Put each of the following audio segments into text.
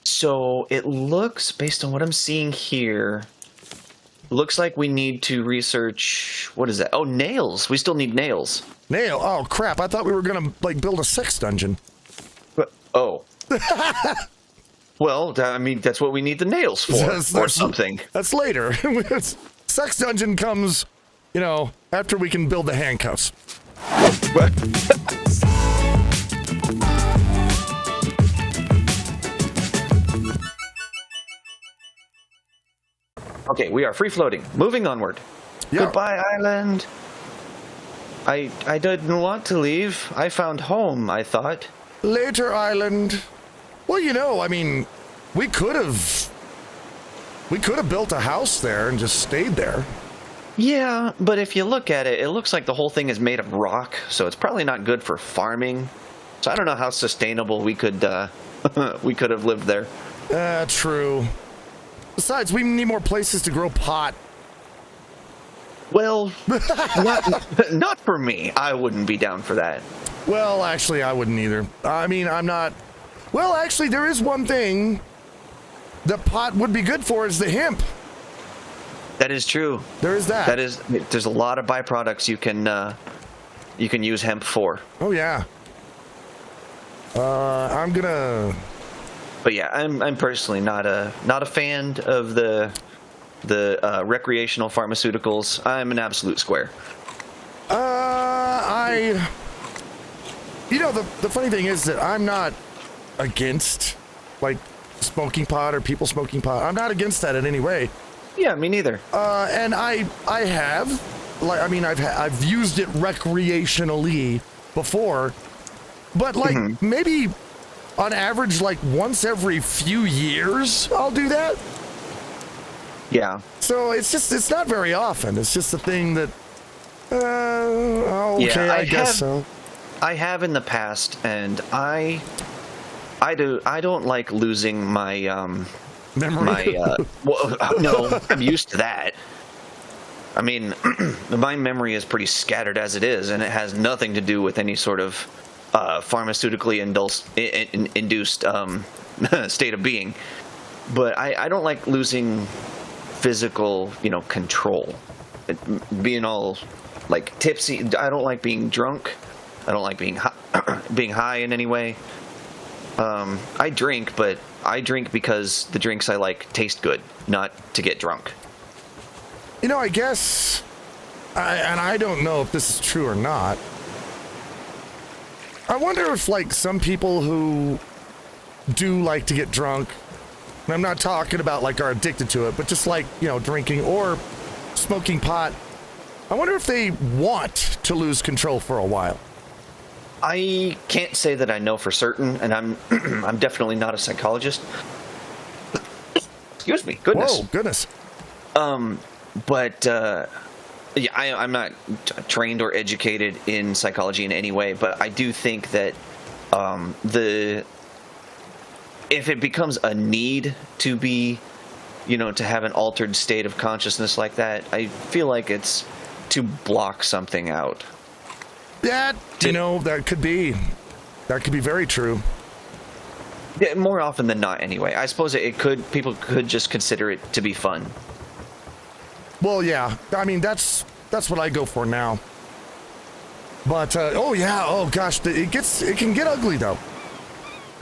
So it looks, based on what I'm seeing here, looks like we need to research. What is that? Oh, nails. We still need nails. Nail? Oh, crap. I thought we were going to, like, build a sex dungeon. Oh. Well, I mean, that's what we need the nails for, or something. That's later. Sex dungeon comes, you know, after we can build the handcuffs. Okay, we are free floating. Moving onward. Yeah. Goodbye, island. I didn't want to leave. I found home, I thought. Later, island. Well, you know, I mean, we could have built a house there and just stayed there. Yeah, but if you look at it, it looks like the whole thing is made of rock, so it's probably not good for farming. So I don't know how sustainable we could have lived there. True. Besides, we need more places to grow pot. Well, not for me. I wouldn't be down for that. Well, actually, I wouldn't either. I mean, I'm not... Well, actually, there is one thing that pot would be good for is the hemp. That is true. There is that. There's a lot of byproducts you can use hemp for. Oh, yeah. I'm gonna... But yeah, I'm personally not a fan of the recreational pharmaceuticals. I'm an absolute square. You know, the funny thing is that I'm not against, like, smoking pot or people smoking pot. I'm not against that in any way. Yeah, me neither. And I have, like, I mean, I've used it recreationally before, but like maybe on average, like once every few years, I'll do that. Yeah. So it's not very often. It's just a thing that, okay, yeah, I guess so. I have in the past, and I don't like losing my memory. Well, no, I'm used to that. I mean, my memory is pretty scattered as it is, and it has nothing to do with any sort of pharmaceutically induced state of being. But I don't like losing physical, control. Being all like tipsy. I don't like being drunk. I don't like being high in any way. I drink, but I drink because the drinks I like taste good, not to get drunk. You know, I guess, and I don't know if this is true or not. I wonder if, like, some people who do like to get drunk, and I'm not talking about, like, are addicted to it, but just like, drinking or smoking pot, I wonder if they want to lose control for a while. I can't say that I know for certain, and I'm definitely not a psychologist. Excuse me, goodness. Whoa, goodness. But yeah, I'm not trained or educated in psychology in any way, but I do think that if it becomes a need to be, to have an altered state of consciousness like that, I feel like it's to block something out. That, that could be very true. Yeah, more often than not, anyway. I suppose people could just consider it to be fun. Well, yeah. I mean, that's what I go for now. But oh gosh, it can get ugly though.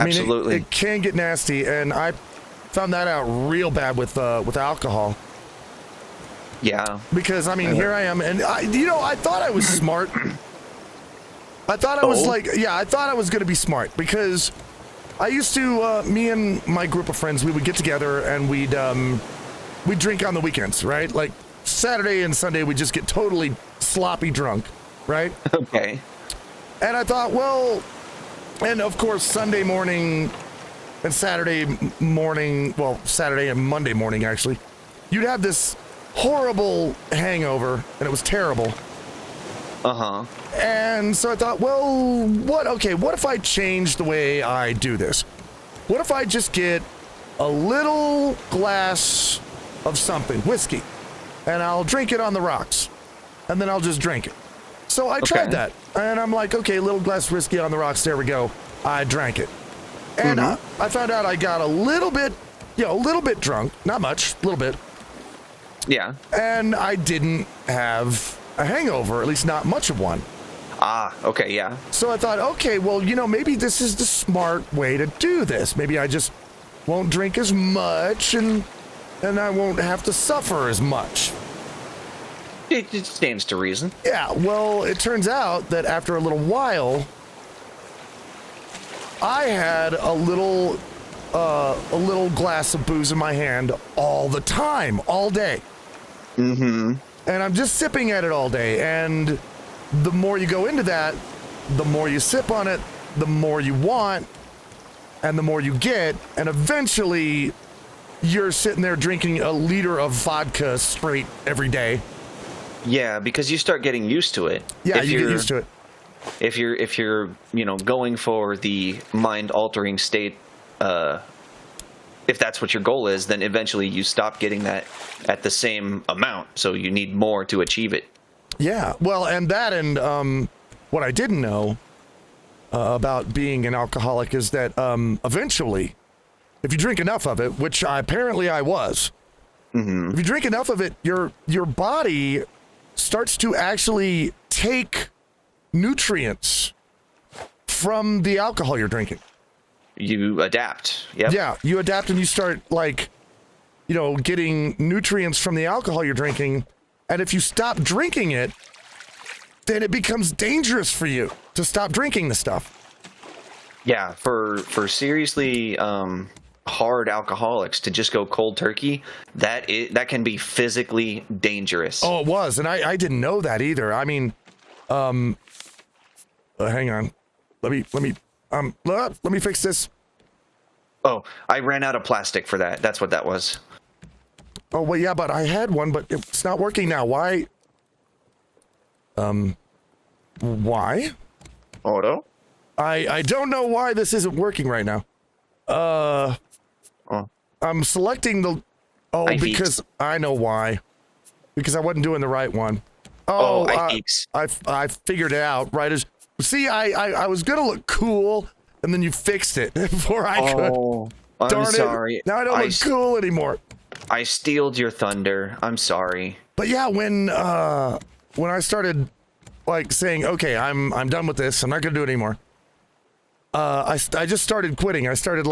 Absolutely, it can get nasty, and I found that out real bad with alcohol. Yeah. Because here I am, and I thought I was smart. I thought I was I thought I was going to be smart because I used to, me and my group of friends, we would get together and we'd drink on the weekends, right? Like Saturday and Sunday, we'd just get totally sloppy drunk, right? Okay. And I thought, well, and of course, Sunday morning and Saturday and Monday morning, actually, you'd have this horrible hangover, and it was terrible. Uh-huh. And so I thought, well, what if I change the way I do this? What if I just get a little glass of something, whiskey, and I'll drink it on the rocks, and then I'll just drink it. So I tried that, and I'm like, okay, a little glass of whiskey on the rocks, there we go. I drank it. And I found out I got a little bit drunk, not much, a little bit. Yeah. And I didn't have a hangover, at least not much of one. Ah, okay, yeah. So I thought, okay, well, maybe this is the smart way to do this. Maybe I just won't drink as much and I won't have to suffer as much. It stands to reason. Yeah, well, it turns out that after a little while, I had a little glass of booze in my hand all the time, all day. Mm-hmm. And I'm just sipping at it all day. And the more you go into that, the more you sip on it, the more you want, and the more you get. And eventually, you're sitting there drinking a liter of vodka straight every day. Yeah, because you start getting used to it. Yeah, you get used to it. If you're going for the mind-altering state, if that's what your goal is, then eventually you stop getting that at the same amount. So you need more to achieve it. Yeah, well, and what I didn't know about being an alcoholic is that eventually, if you drink enough of it, which apparently I was, if you drink enough of it, your body starts to actually take nutrients from the alcohol you're drinking. You adapt. Yep. Yeah, you adapt and you start getting nutrients from the alcohol you're drinking. And if you stop drinking it, then it becomes dangerous for you to stop drinking the stuff. Yeah, for seriously hard alcoholics to just go cold turkey, that can be physically dangerous. Oh, it was, and I didn't know that either. I mean, hang on, let me fix this. Oh, I ran out of plastic for that. That's what that was. Oh, well, yeah, but I had one, but it's not working now. Why? Why? Auto? I don't know why this isn't working right now. I'm selecting the... Oh, because I know why. Because I wasn't doing the right one. I figured it out, right? See, I was going to look cool, and then you fixed it before I could. Oh, Darn I'm sorry. It. Now I don't look cool anymore. I stealed your thunder. I'm sorry. But yeah, when I started saying, okay, I'm done with this, I'm not gonna do it anymore. I just started quitting. I started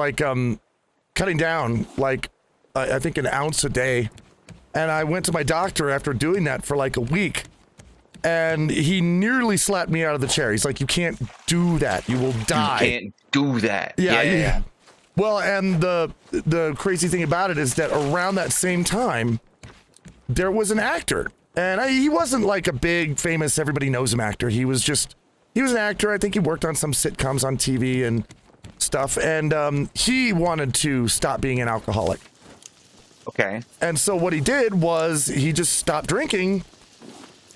cutting down I think an ounce a day, and I went to my doctor after doing that for a week, and he nearly slapped me out of the chair. He's like, "You can't do that. You will die. You can't do that." Yeah. Well, and the crazy thing about it is that around that same time, there was an actor. And he wasn't a big, famous, everybody knows him actor. He was an actor. I think he worked on some sitcoms on TV and stuff. And he wanted to stop being an alcoholic. Okay. And so what he did was he just stopped drinking.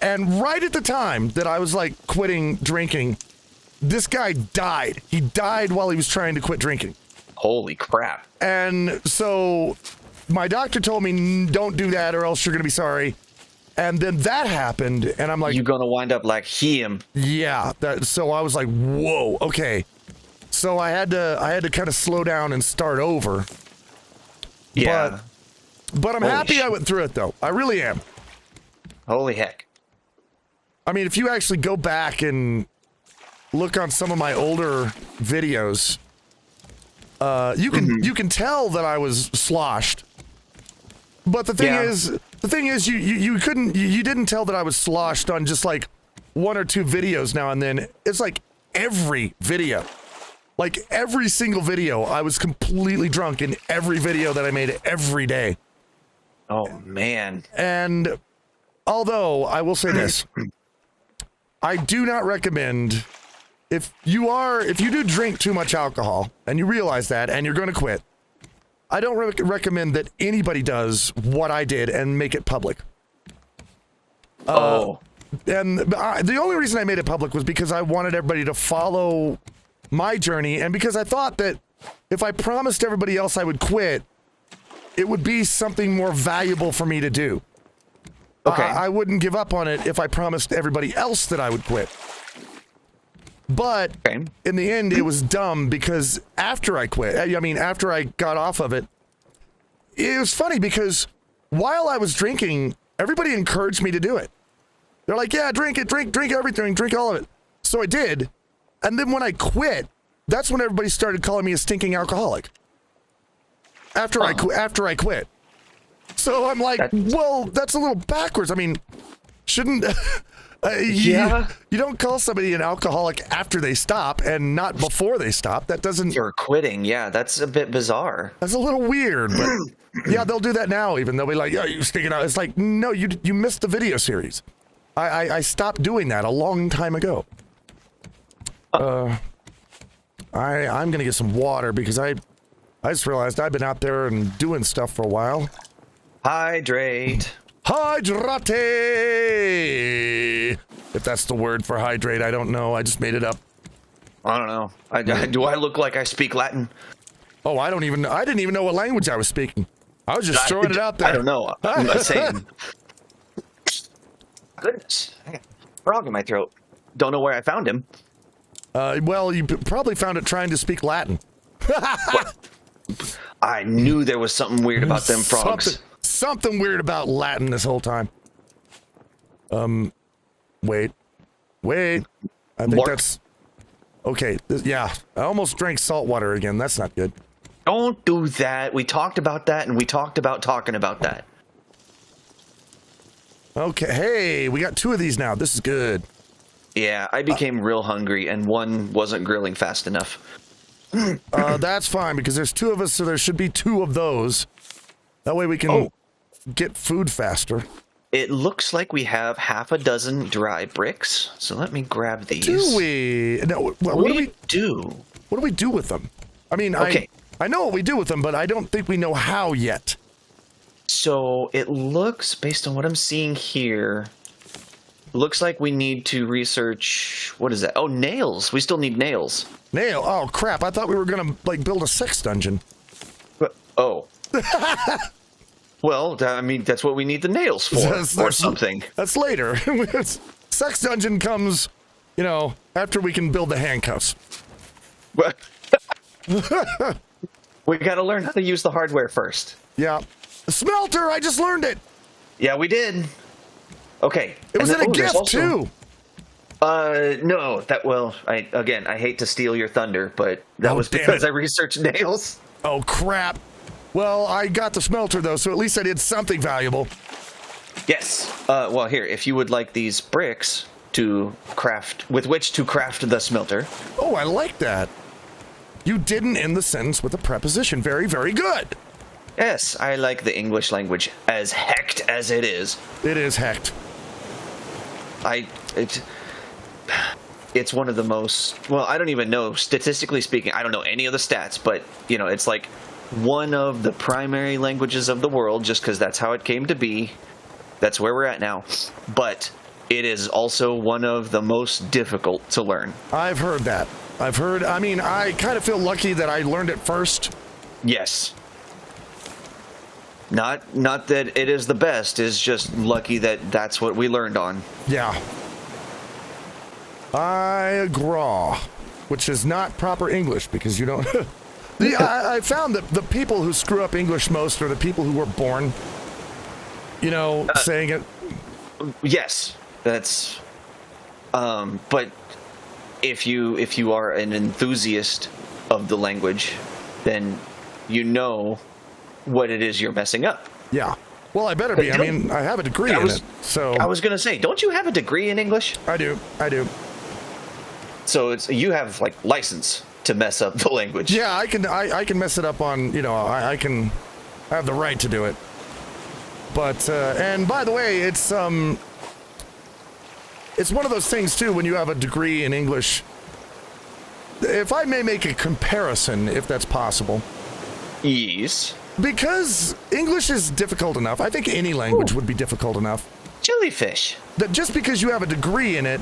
And right at the time that I was quitting drinking, this guy died. He died while he was trying to quit drinking. Holy crap. And so my doctor told me, don't do that or else you're going to be sorry. And then that happened, and I'm like... You're going to wind up like him. Yeah. So I was like, whoa, okay. So I had to kind of slow down and start over. Yeah. But I'm happy I went through it, though. I really am. Holy heck. I mean, if you actually go back and look on some of my older videos... you can tell that I was sloshed, but the thing is, you didn't tell that I was sloshed on just one or two videos now and then. It's every video, every single video, I was completely drunk in every video that I made every day. Oh man! And although I will say this, I do not recommend. If you do drink too much alcohol and you realize that and you're going to quit, I don't recommend that anybody does what I did and make it public. And the only reason I made it public was because I wanted everybody to follow my journey, and because I thought that if I promised everybody else I would quit, it would be something more valuable for me to do. Okay. I wouldn't give up on it if I promised everybody else that I would quit. But Okay. in the end, it was dumb because after I quit, after I got off of it, it was funny because while I was drinking, everybody encouraged me to do it. They're like, yeah, drink it, drink everything, drink all of it. So I did. And then when I quit, that's when everybody started calling me a stinking alcoholic. After I quit. So I'm like, well, that's a little backwards. I mean, shouldn't you don't call somebody an alcoholic after they stop and not before they stop. That doesn't. You're quitting. Yeah, that's a bit bizarre. That's a little weird, but yeah, they'll do that now. Even they'll be like, "Yeah, you sticking out." It's like, no, you missed the video series. I stopped doing that a long time ago. I'm gonna get some water because I just realized I've been out there and doing stuff for a while. Hydrate. Hydrate! If that's the word for hydrate, I don't know. I just made it up. I don't know. Do I look like I speak Latin? Oh, I didn't even know what language I was speaking. I was just throwing it out there. I don't know. I'm not saying. Goodness. I got a frog in my throat. Don't know where I found him. Well, you probably found it trying to speak Latin. I knew there was something weird about them frogs. Something weird about Latin this whole time. Wait. I think that's... Okay, yeah. I almost drank salt water again. That's not good. Don't do that. We talked about that, and we talked about talking about that. Okay, hey, we got 2 of these now. This is good. Yeah, I became real hungry, and one wasn't grilling fast enough. That's fine, because there's 2 of us, so there should be 2 of those. That way we can get food faster. It looks like we have half a dozen dry bricks, so let me grab these. Do we? No, what do we do? What do we do with them? I mean, okay. I know what we do with them, but I don't think we know how yet. So it looks, based on what I'm seeing here, looks like we need to research, what is that? Oh, nails. We still need nails. Nail? Oh, crap. I thought we were going to, build a sex dungeon. Oh. Well, I mean, that's what we need the nails for, or something. That's later. Sex dungeon comes, after we can build the handcuffs. We got to learn how to use the hardware first. Yeah. The smelter, I just learned it. Yeah, we did. Okay. It was in a gift, too. No, I hate to steal your thunder, but that was because I researched nails. Oh, crap. Well, I got the smelter, though, so at least I did something valuable. Yes. Well, here, if you would like these bricks with which to craft the smelter. Oh, I like that. You didn't end the sentence with a preposition. Very, very good. Yes, I like the English language as hecked as it is. It is hecked. It's one of the most, well, I don't even know, statistically speaking, I don't know any of the stats, but, it's like one of the primary languages of the world, just because that's how it came to be. That's where we're at now. But it is also one of the most difficult to learn. I've heard that. I kind of feel lucky that I learned it first. Yes. Not that it is the best, it's just lucky that that's what we learned on. Yeah. I agree. Which is not proper English, because you don't... I found that the people who screw up English most are the people who were born, saying it. Yes, that's... but if you are an enthusiast of the language, then you know what it is you're messing up. Yeah. Well, I better be. I have a degree in it, so... I was going to say, don't you have a degree in English? I do. So you have, license to mess up the language. Yeah, I can mess it up on, I have the right to do it. But, and by the way, it's one of those things, too, when you have a degree in English. If I may make a comparison, if that's possible. Yes. Because English is difficult enough. I think any language would be difficult enough. Jellyfish. That just because you have a degree in it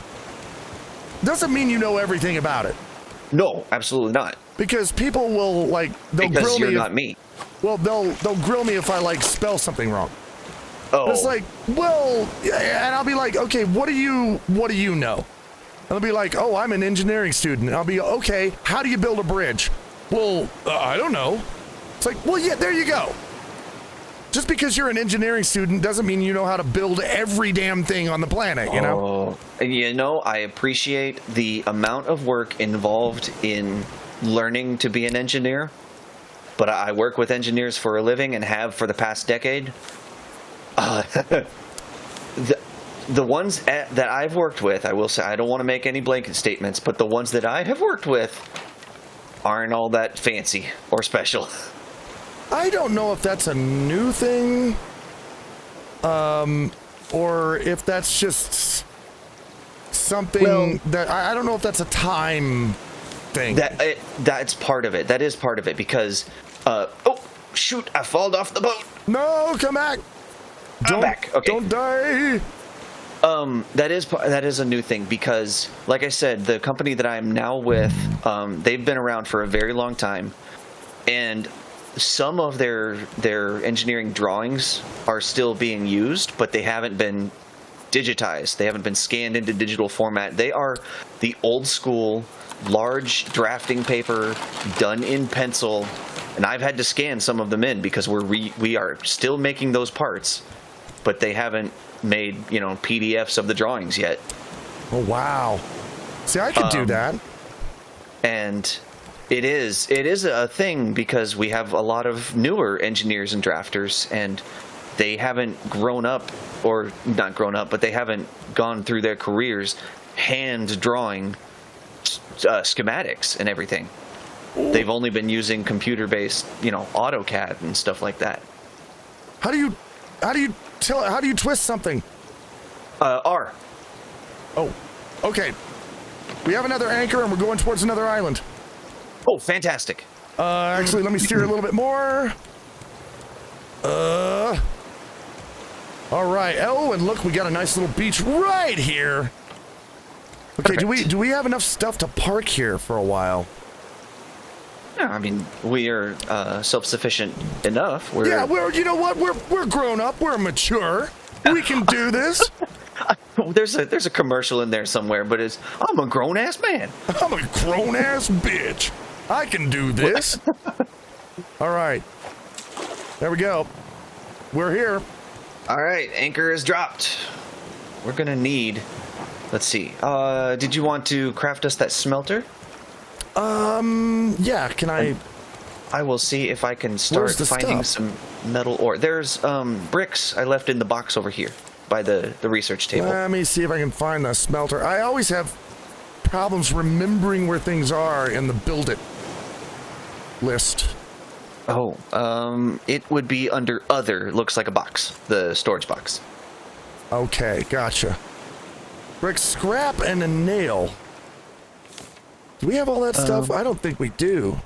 doesn't mean you know everything about it. No, absolutely not. Because people will, they'll grill me. You're not me. Well, they'll grill me if I, spell something wrong. Oh. It's and I'll be like, okay, what do you know? they'll be like, oh, I'm an engineering student. And I'll be, okay, how do you build a bridge? Well, I don't know. It's like, well, yeah, there you go. Just because you're an engineering student doesn't mean you know how to build every damn thing on the planet, you know? And I appreciate the amount of work involved in learning to be an engineer, but I work with engineers for a living and have for the past decade. The ones that I've worked with, I will say, I don't want to make any blanket statements, but the ones that I have worked with aren't all that fancy or special. I don't know if that's a new thing, or if that's just something that I don't know if that's a time thing. That's part of it. That is part of it because, oh shoot! I falled off the boat. No, come back. I'm back. Okay. Don't die. That is a new thing because, like I said, the company that I'm now with, they've been around for a very long time, and some of their engineering drawings are still being used, but they haven't been digitized. They haven't been scanned into digital format. They are the old school, large drafting paper done in pencil, and I've had to scan some of them in because we are still making those parts, but they haven't made PDFs of the drawings yet. Oh wow! See, I could do that. And it is a thing because we have a lot of newer engineers and drafters, and they haven't grown up, or not grown up, but they haven't gone through their careers hand drawing schematics and everything. Ooh. They've only been using computer-based, AutoCAD and stuff like that. How do you twist something? R. Oh, okay. We have another anchor and we're going towards another island. Oh, fantastic. Actually, let me steer a little bit more. All right. Oh, and look, we got a nice little beach right here. Okay, do we have enough stuff to park here for a while? Yeah, I mean, we are self-sufficient enough. You know what? We're grown up. We're mature. We can do this. There's a commercial in there somewhere, but I'm a grown-ass man. I'm a grown-ass bitch. I can do this. All right. There we go. We're here. All right, anchor is dropped. We're gonna need. Let's see. Did you want to craft us that smelter? Yeah. Can I? I will see if I can start finding some metal ore. There's bricks I left in the box over here by the research table. Let me see if I can find the smelter. I always have problems remembering where things are in the build it list. Oh, it would be under other. Looks like a box, the storage box. Okay, gotcha. Brick, scrap, and a nail. Do we have all that stuff? I don't think we do.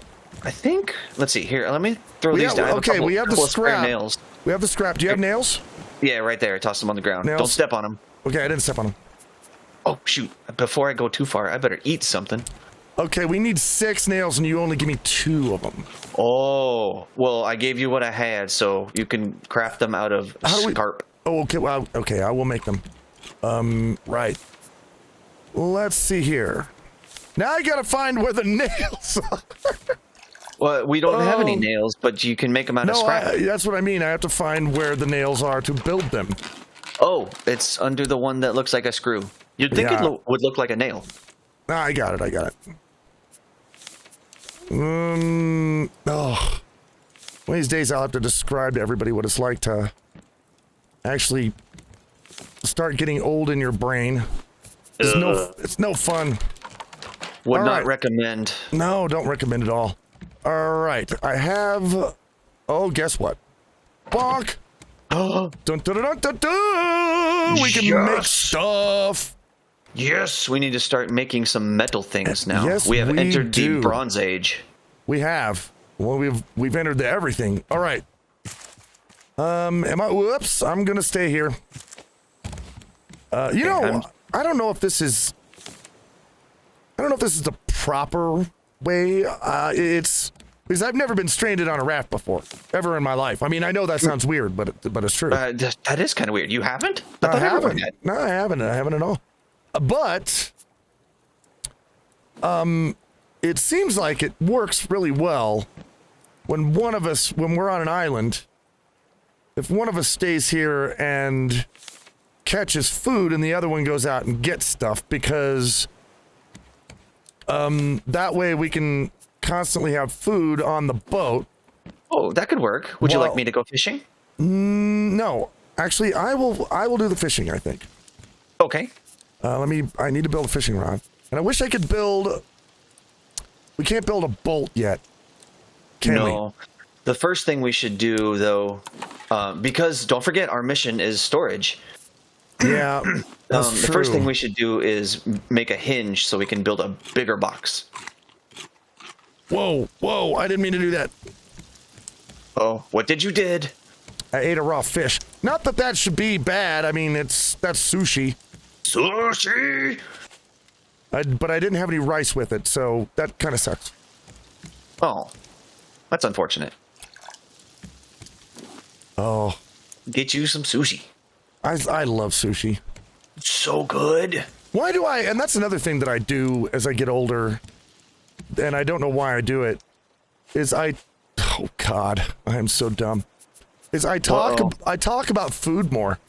I think. Let's see here. Let me throw these down. Okay, we have the scrap. Nails. We have the scrap. Do you have nails? Yeah, right there. Toss them on the ground. Nails. Don't step on them. Okay, I didn't step on them. Oh shoot! Before I go too far, I better eat something. Okay, we need 6 nails, and you only give me 2 of them. Oh, well, I gave you what I had, so you can craft them out of scarp. Oh, okay. Well, okay, I will make them. Right. Let's see here. Now I gotta find where the nails are. Well, we don't have any nails, but you can make them out of scrap. That's what I mean. I have to find where the nails are to build them. Oh, it's under the one that looks like a screw. You'd think it would look like a nail. I got it. One of these days I'll have to describe to everybody what it's like to actually start getting old in your brain. It's no fun. Would not recommend. No, don't recommend at all. All right, I have. Oh, guess what? Bonk. Dun, dun, dun, dun, dun, dun. We can make stuff. Yes, we need to start making some metal things now. Yes, we have entered the Bronze Age. We have. Well, we've entered the everything. All right. Whoops. I'm gonna stay here. I don't know if this is. I don't know if this is the proper way. It's because I've never been stranded on a raft before, ever in my life. I mean, I know that sounds weird, but it's true. That is kind of weird. You haven't? I haven't. No, I haven't. I haven't at all. But it seems like it works really well when one of us, when we're on an island, if one of us stays here and catches food and the other one goes out and gets stuff, because that way we can constantly have food on the boat. Oh, that could work. Would you like me to go fishing? No, actually, I will do the fishing, I think. Okay. I need to build a fishing rod. And I wish I could build... We can't build a bolt yet. Can we? The first thing we should do, though, because don't forget, our mission is storage. Yeah, that's the true. first thing we should do is make a hinge so we can build a bigger box. Whoa, I didn't mean to do that. Oh, what did you did? I ate a raw fish. Not that that should be bad. I mean, that's sushi. Sushi! But I didn't have any rice with it, so that kind of sucks. Oh, that's unfortunate. Oh. Get you some sushi. I love sushi. So good. Why do I... And that's another thing that I do as I get older, and I don't know why I do it, is I... Oh, God. I am so dumb. Is I talk about food more.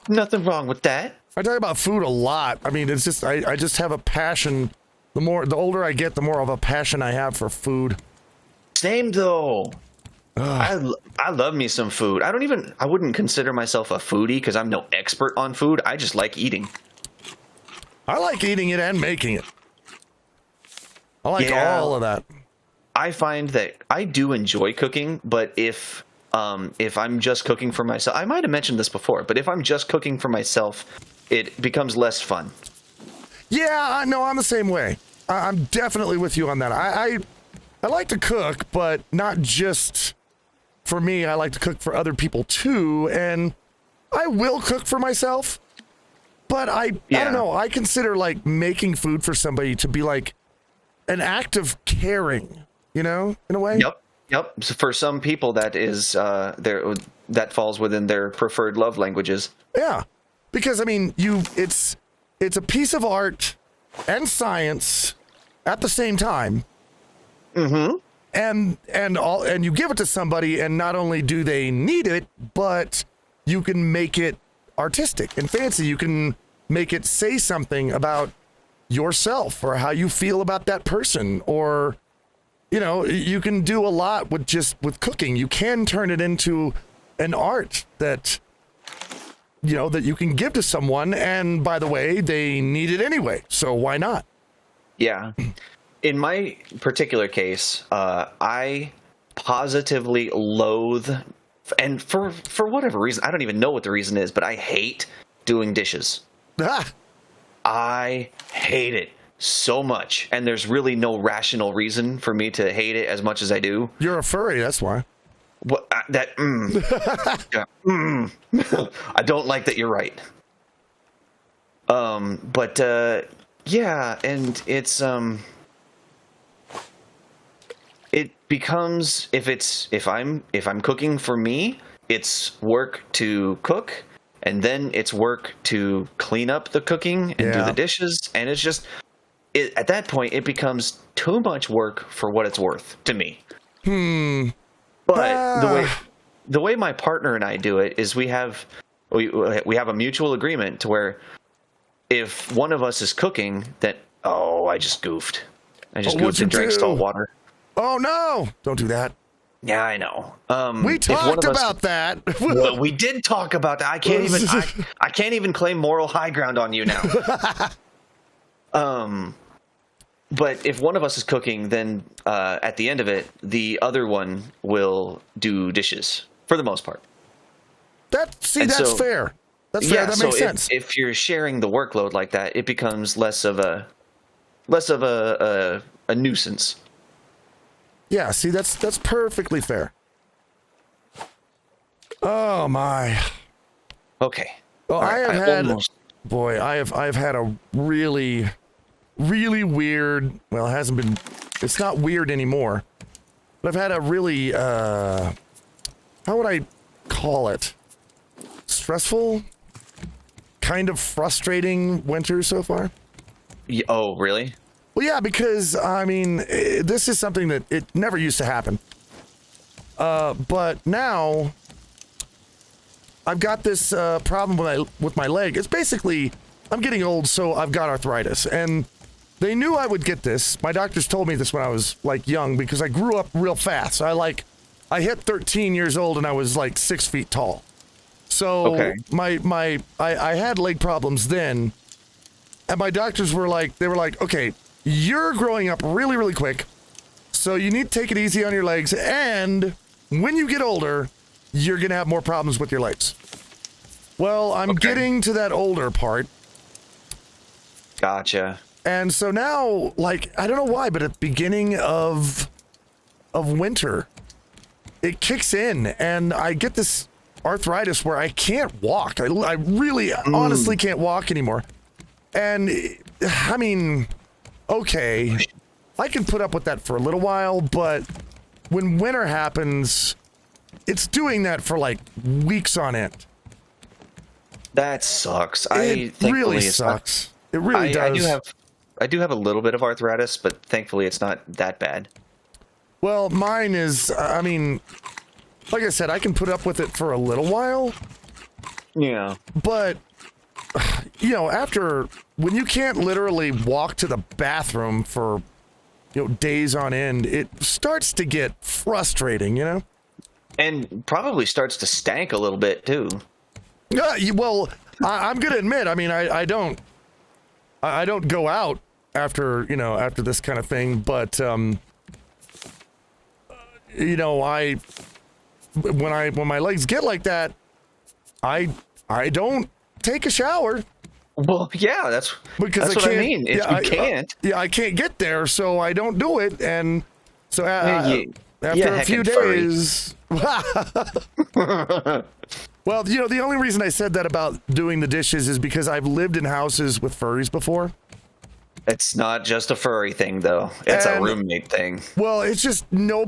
Nothing wrong with that. I talk about food a lot. I mean, it's just... I just have a passion. The older I get, the more of a passion I have for food. Same, though. I love me some food. I wouldn't consider myself a foodie because I'm no expert on food. I just like eating. I like eating it and making it. I like all of that. I find that I do enjoy cooking, but if I'm just cooking for myself, I might have mentioned this before, but if I'm just cooking for myself, it becomes less fun. Yeah, no, I'm the same way. I'm definitely with you on that. I like to cook, but not just for me. I like to cook for other people too, and I will cook for myself. But I don't know. I consider like making food for somebody to be like an act of caring, you know, in a way. Yep. So for some people, that is that falls within their preferred love languages. Yeah, because I mean, it's a piece of art and science at the same time. Mm-hmm. And you give it to somebody, and not only do they need it, but you can make it artistic and fancy. You can make it say something about yourself or how you feel about that person, or you know, you can do a lot with cooking. You can turn it into an art that that you can give to someone, and by the way, they need it anyway, so why not? Yeah. In my particular case, I positively loathe, and for whatever reason, I don't even know what the reason is, but I hate doing dishes. I hate it so much, and there's really no rational reason for me to hate it as much as I do. You're a furry, that's why. What I don't like that you're right. Yeah, and it's it becomes, if I'm cooking for me, it's work to cook, and then it's work to clean up the cooking and do the dishes, and it's just at that point it becomes too much work for what it's worth to me. But the way my partner and I do it is we have a mutual agreement to where if one of us is cooking, that I just goofed. I just goofed and drank salt water. Oh no! Don't do that. Yeah, I know. We talked about that. Well, we did talk about that. I can't even claim moral high ground on you now. But if one of us is cooking, then at the end of it, the other one will do dishes for the most part. That's fair. That's fair. That makes sense. If you're sharing the workload like that, it becomes less of a nuisance. Yeah, see, that's perfectly fair. Oh my. Okay. Well, I've had a really, really weird. Well, it's not weird anymore. But I've had a really how would I call it? Stressful, kind of frustrating winter so far. Oh, really? Well, yeah, because I mean, this is something that it never used to happen. But now I've got this problem with my leg. It's basically I'm getting old, so I've got arthritis, and they knew I would get this. My doctors told me this when I was like young because I grew up real fast. I hit 13 years old and I was like 6 feet tall. So Okay. I had leg problems then, and my doctors were like, okay, you're growing up really, really quick, so you need to take it easy on your legs, and when you get older, you're gonna have more problems with your legs. Well, I'm getting to that older part. Gotcha. And so now, like, I don't know why, but at the beginning of winter, it kicks in, and I get this arthritis where I can't walk. I really, honestly can't walk anymore. And, I mean, okay, I can put up with that for a little while, but when winter happens, it's doing that for, like, weeks on end. That sucks. It really sucks. It really does. I do have a little bit of arthritis, but thankfully it's not that bad. Well, mine is, I mean, like I said, I can put up with it for a little while. Yeah. But, you know, when you can't literally walk to the bathroom for, days on end, it starts to get frustrating, And probably starts to stank a little bit, too. Yeah, well, I'm going to admit, I mean, I don't go out after this kind of thing, but, when my legs get like that, I don't take a shower. Well, yeah, that's what I mean. If you can't. I can't get there, so I don't do it. And so after a few days. Well, the only reason I said that about doing the dishes is because I've lived in houses with furries before. It's not just a furry thing, though. It's a roommate thing. Well, it's just no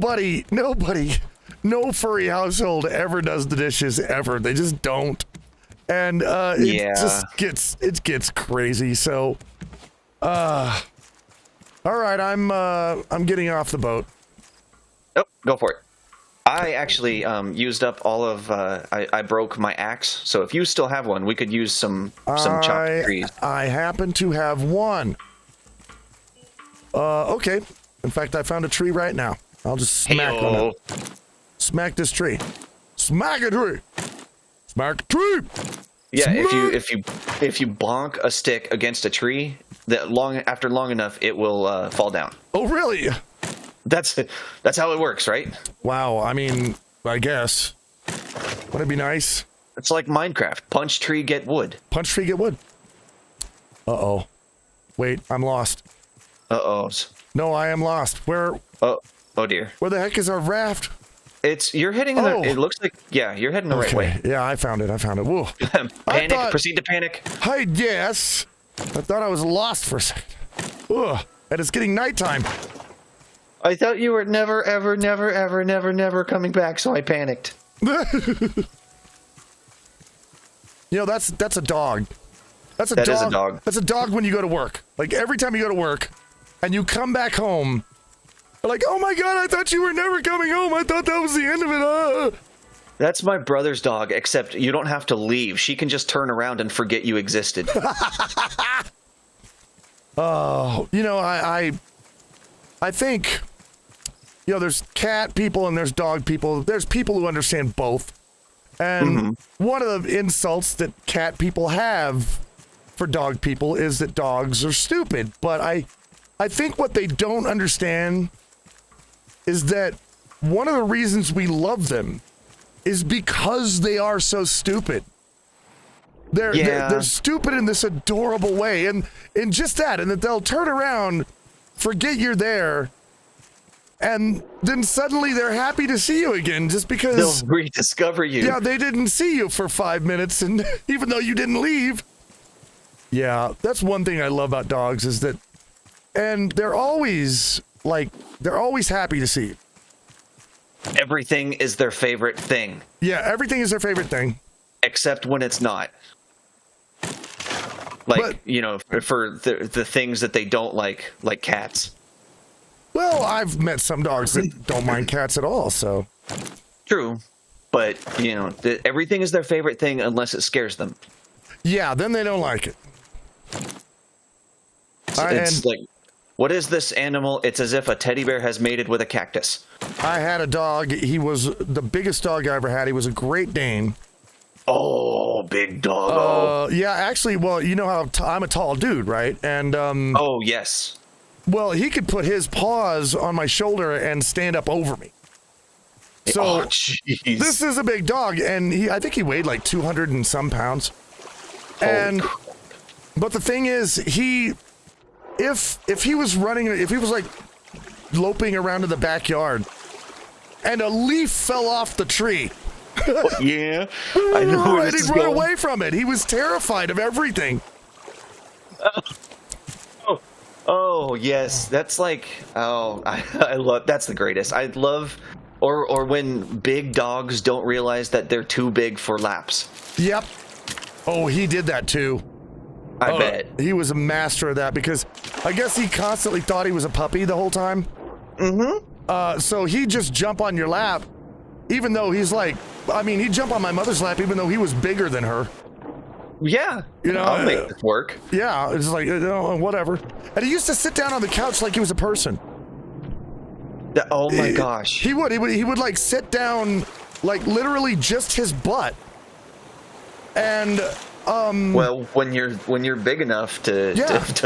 furry household ever does the dishes ever. They just don't. And it gets crazy. So, all right, I'm getting off the boat. Oh, go for it. I actually used up all of. I broke my axe, so if you still have one, we could use some chopped trees. I happen to have one. Okay. In fact, I found a tree right now. I'll just smack on it. Smack this tree. Smack a tree. Smack a tree. Yeah, Smack. if you bonk a stick against a tree, after long enough, it will fall down. Oh, really? That's how it works, right? Wow. I mean, I guess. Wouldn't it be nice? It's like Minecraft. Punch tree, get wood. Punch tree, get wood. Uh-oh. Wait, I'm lost. Uh-oh. No, I am lost. Where? Oh dear. Where the heck is our raft? You're heading in it looks like, you're heading the right way. Yeah, I found it. Whoa. Proceed to panic. I guess. I thought I was lost for a second. Ugh. And it's getting nighttime. I thought you were never, ever, never, ever, never, never coming back, so I panicked. That's a dog. That is a dog. That's a dog when you go to work. Like, every time you go to work and you come back home, they're like, oh my god, I thought you were never coming home. I thought that was the end of it. That's my brother's dog, except you don't have to leave. She can just turn around and forget you existed. Oh, I think, there's cat people and there's dog people. There's people who understand both. And one of the insults that cat people have for dog people is that dogs are stupid. But I think what they don't understand is that one of the reasons we love them is because they are so stupid. They're stupid in this adorable way, and just that, and that they'll turn around, forget you're there, and then suddenly they're happy to see you again just because they'll rediscover you. Yeah, they didn't see you for 5 minutes, and even though you didn't leave. Yeah, that's one thing I love about dogs is that, and they're always happy to see you. Everything is their favorite thing. Yeah, everything is their favorite thing. Except when it's not. Like, But- you know, for the things that they don't like cats. Well, I've met some dogs that don't mind cats at all, so. True. But, you know, everything is their favorite thing unless it scares them. Yeah, then they don't like it. It's like, what is this animal? It's as if a teddy bear has mated with a cactus. I had a dog. He was the biggest dog I ever had. He was a Great Dane. Oh, big dog. Yeah, actually, well, you know how I'm a tall dude, right? And Oh, yes. well, he could put his paws on my shoulder and stand up over me. So Oh, jeez. this is a big dog, and I think he weighed like 200 and some pounds. And but the thing is, if he was running, if he was like loping around in the backyard, and a leaf fell off the tree. Yeah, I know where And this he'd is run going. away from it. He was terrified of everything. Oh, yes. That's like, I love, that's the greatest. I love, or when big dogs don't realize that they're too big for laps. Yep. Oh, he did that too. I bet. He was a master of that because I guess he constantly thought he was a puppy the whole time. Mm-hmm. So he'd just jump on your lap, even though he's like, I mean, he'd jump on my mother's lap even though he was bigger than her. Yeah. You know, I'll make this work. Yeah, it's like, whatever. And he used to sit down on the couch like he was a person. Oh my gosh. He would like sit down, like literally just his butt. And Well, when you're big enough to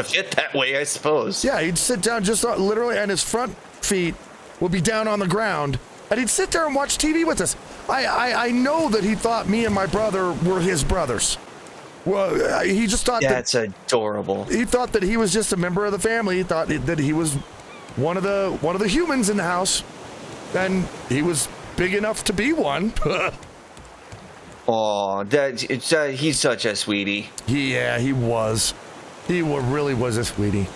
fit that way, I suppose. yeah, he'd sit down just literally, and his front feet would be down on the ground, and he'd sit there and watch TV with us. I know that he thought me and my brother were his brothers. Well, he just thought That's adorable. he thought that he was just a member of the family. He thought that he was one of the humans in the house, and he was big enough to be one. Oh, he's such a sweetie. Yeah, he was. He really was a sweetie.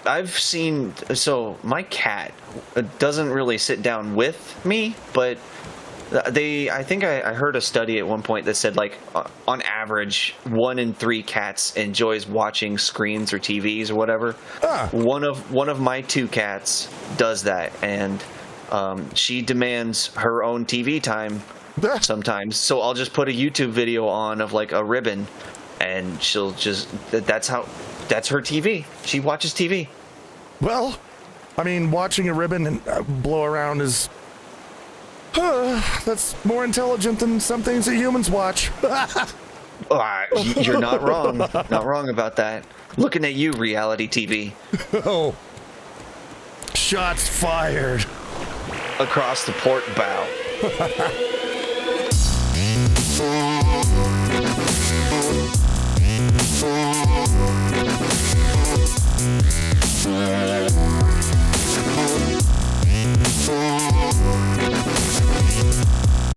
I've seen, so my cat doesn't really sit down with me, but I think I heard a study at one point that said, like, on average, 1 in 3 cats enjoys watching screens or TVs or whatever. One of my 2 cats does that, and she demands her own TV time sometimes. So I'll just put a YouTube video on of like a ribbon, and she'll just that's her TV. She watches TV. Well, I mean, watching a ribbon and blow around is that's more intelligent than some things that humans watch. You're not wrong. Not wrong about that. Looking at you, reality TV. Oh, shots fired Across the port bow.